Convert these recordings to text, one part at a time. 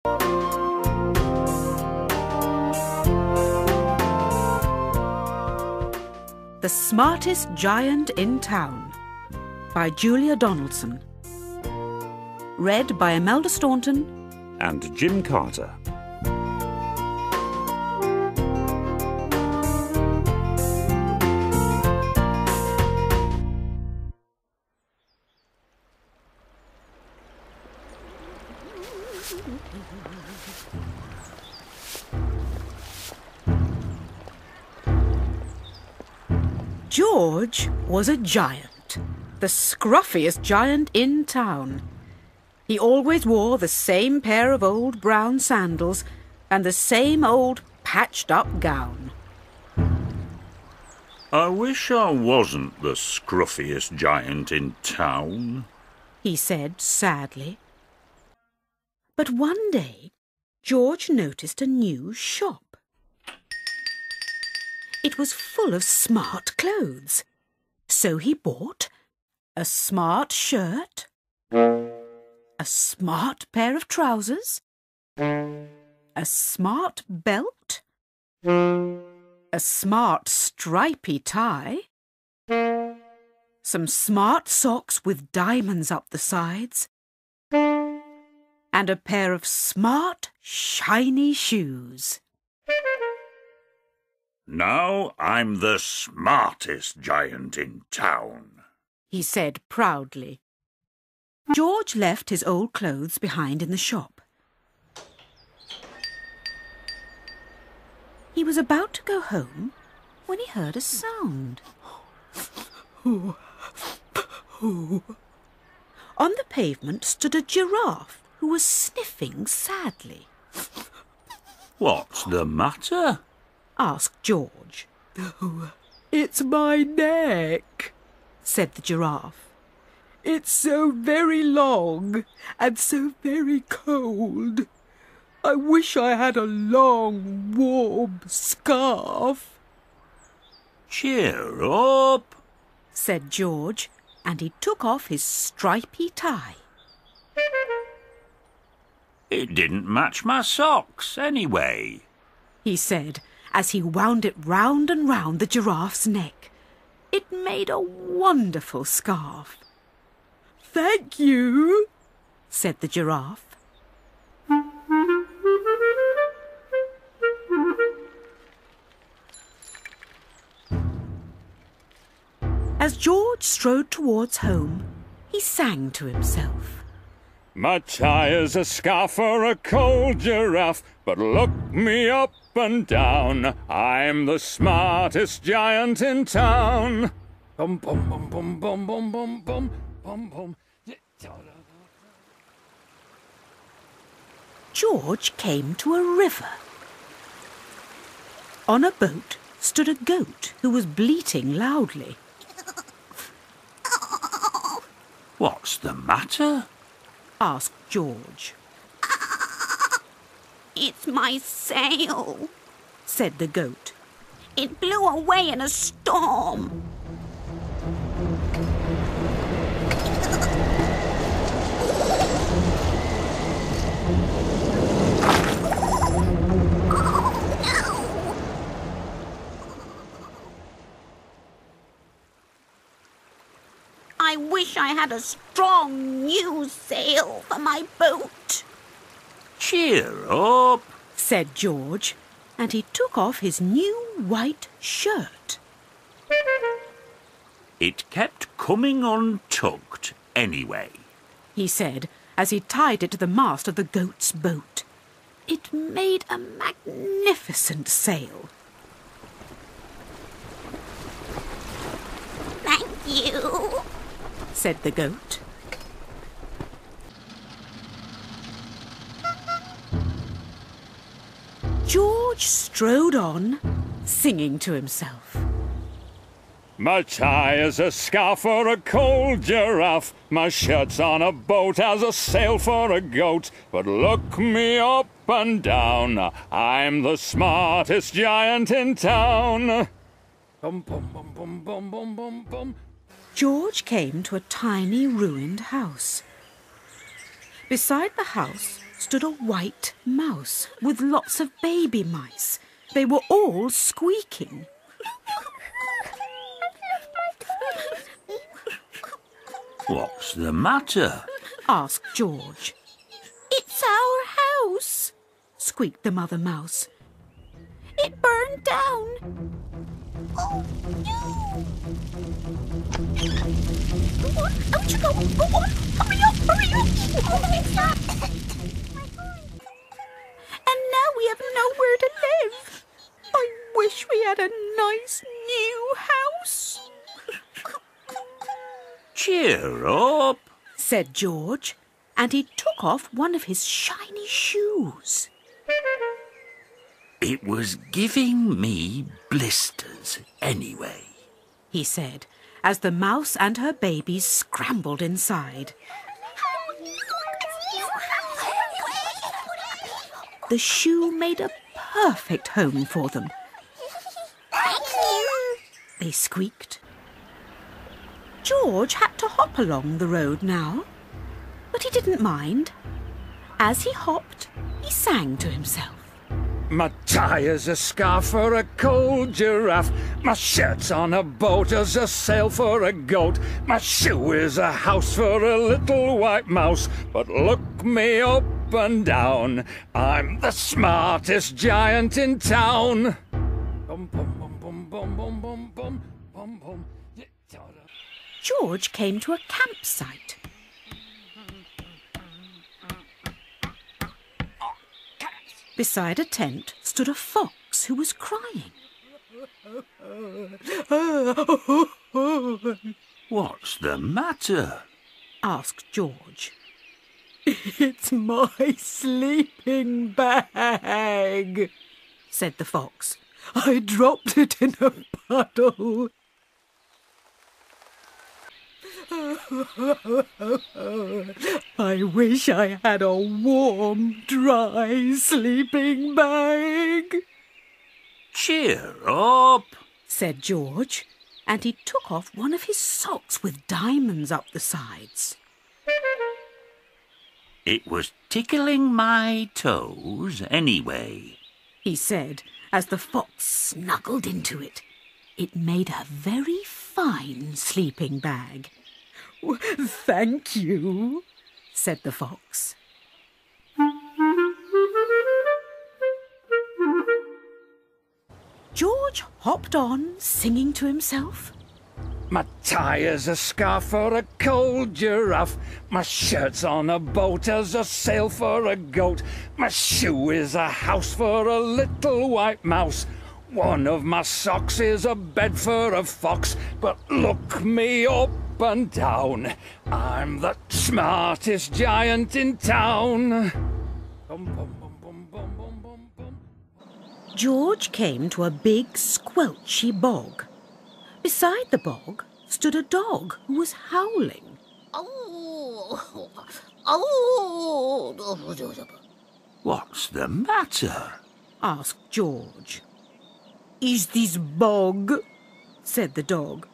The Smartest Giant in Town by Julia Donaldson. Read by Imelda Staunton and Jim Carter. George was a giant, the scruffiest giant in town. He always wore the same pair of old brown sandals and the same old patched-up gown. I wish I wasn't the scruffiest giant in town, he said sadly. But one day, George noticed a new shop. It was full of smart clothes. So he bought a smart shirt, a smart pair of trousers, a smart belt, a smart stripy tie, some smart socks with diamonds up the sides, and a pair of smart, shiny shoes. Now I'm the smartest giant in town, he said proudly. George left his old clothes behind in the shop. He was about to go home when he heard a sound. On the pavement stood a giraffe who was sniffing sadly. What's the matter? Asked George. "Oh, it's my neck," said the giraffe. "It's so very long and so very cold. I wish I had a long, warm scarf." Cheer up, said George, and he took off his stripy tie. It didn't match my socks anyway, he said, as he wound it round and round the giraffe's neck. It made a wonderful scarf. "Thank you," said the giraffe. As George strode towards home, he sang to himself. My tie is a scarf for a cold giraffe, but look me up and down, I'm the smartest giant in town. Bum bum bum bum bum bum bum bum bum bum. George came to a river. On a boat stood a goat who was bleating loudly. What's the matter? Asked George. "It's my sail," said the goat. "It blew away in a storm." I wish I had a strong new sail for my boat. Cheer up, said George, and he took off his new white shirt. It kept coming untucked anyway, he said, as he tied it to the mast of the goat's boat. It made a magnificent sail. Thank you, said the goat. George strode on, singing to himself. My tie is a scarf for a cold giraffe. My shirt's on a boat as a sail for a goat. But look me up and down, I'm the smartest giant in town. Bum, bum, bum, bum, bum, bum, bum, bum. George came to a tiny ruined house. Beside the house stood a white mouse with lots of baby mice. They were all squeaking. What's the matter? Asked George. It's our house, Squeaked the mother mouse. it burned down. Oh, no. Go on, out you go. Go on, hurry up, hurry up. Oh, it's not. And now we have nowhere to live. I wish we had a nice new house. Cheer up. Said George, and he took off one of his shiny shoes. It was giving me blisters anyway, He said, as the mouse and her babies scrambled inside. The shoe made a perfect home for them. They squeaked. George had to hop along the road now, but he didn't mind. As he hopped, he sang to himself. My tire's a scarf for a cold giraffe. My shirt's on a boat as a sail for a goat. My shoe is a house for a little white mouse. But look me up and down, I'm the smartest giant in town. Bum, bum, bum, bum, bum, bum, bum, bum, bum, bum. George came to a campsite. Beside a tent stood a fox who was crying. What's the matter? Asked George. It's my sleeping bag, said the fox. I dropped it in a puddle. I wish I had a warm, dry sleeping bag, Cheer up. said George, and he took off one of his socks with diamonds up the sides. It was tickling my toes anyway. He said, as the fox snuggled into it. It made a very fine sleeping bag. Thank you, said the fox. George hopped on, singing to himself. My tire's a scarf for a cold giraffe. My shirt's on a boat as a sail for a goat. My shoe is a house for a little white mouse. One of my socks is a bed for a fox. But look me up and down, I'm the smartest giant in town. Bum, bum, bum, bum, bum, bum, bum, bum. George came to a big squelchy bog. Beside the bog stood a dog who was howling. Oh. What's the matter? Asked George. Is this bog? Said the dog.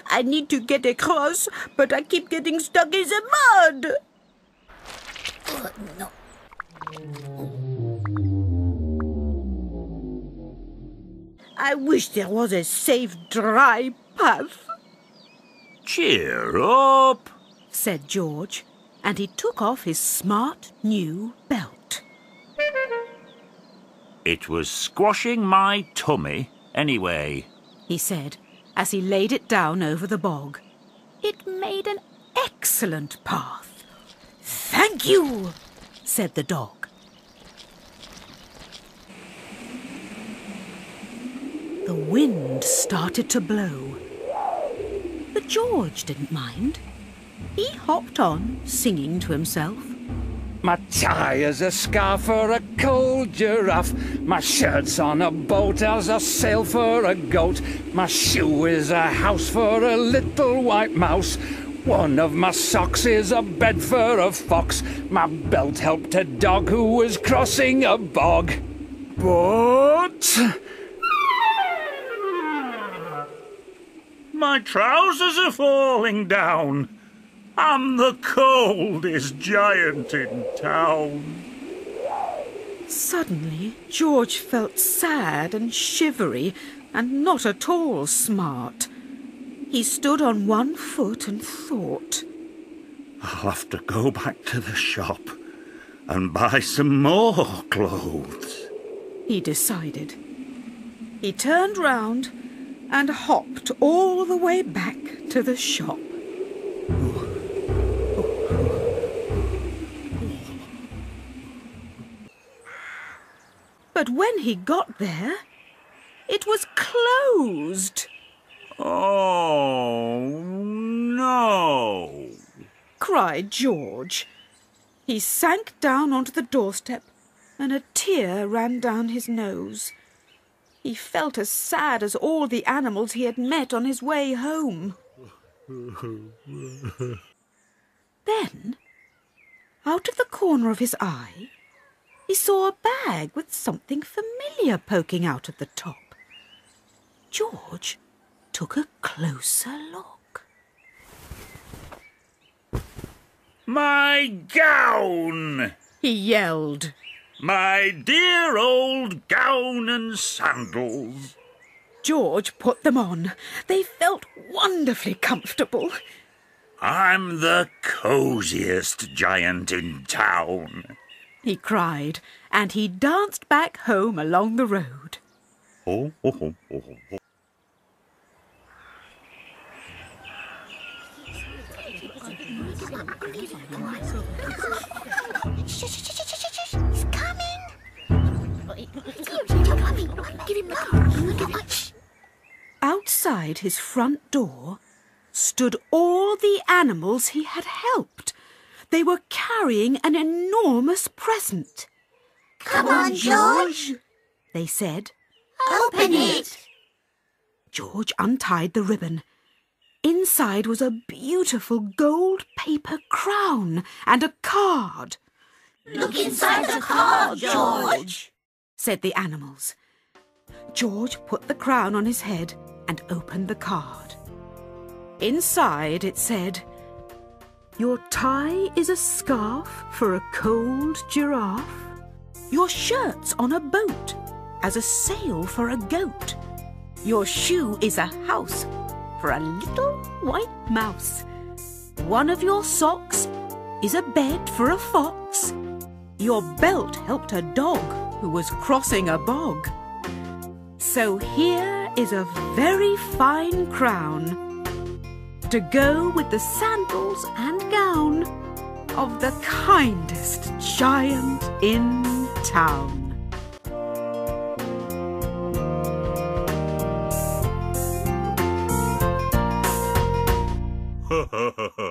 I need to get across, but I keep getting stuck in the mud. No. I wish there was a safe, dry path, Cheer up. said George, and he took off his smart new belt. It was squashing my tummy anyway. He said, as he laid it down over the bog. It made an excellent path. Thank you, said the dog. The wind started to blow. But George didn't mind. He hopped on, singing to himself. My tire's a scarf for a cold giraffe. My shirt's on a boat as a sail for a goat. My shoe is a house for a little white mouse. One of my socks is a bed for a fox. My belt helped a dog who was crossing a bog. But My trousers are falling down. I'm the coldest giant in town. Suddenly, George felt sad and shivery and not at all smart. He stood on one foot and thought. I'll have to go back to the shop and buy some more clothes, he decided. He turned round and hopped all the way back to the shop. But when he got there, it was closed. Oh, no! Cried George. He sank down onto the doorstep and a tear ran down his nose. He felt as sad as all the animals he had met on his way home. Then, out of the corner of his eye, he saw a bag with something familiar poking out of the top. George took a closer look. My gown! He yelled. My dear old gown and sandals. George put them on. They felt wonderfully comfortable. I'm the cosiest giant in town, he cried, and he danced back home along the road. Oh, oh, oh, oh, oh. He's coming. Give him the car. Outside his front door stood all the animals he had helped. They were carrying an enormous present. Come on, George, they said. open it. George untied the ribbon. Inside was a beautiful gold paper crown and a card. Look inside the car, George, said the animals. George put the crown on his head and opened the card. Inside it said, "Your tie is a scarf for a cold giraffe. Your shirt's on a boat as a sail for a goat. Your shoe is a house for a little white mouse. One of your socks is a bed for a fox. Your belt helped a dog who was crossing a bog. So here is a very fine crown to go with the sandals and gown of the kindest giant in town." Ha ha ha ha.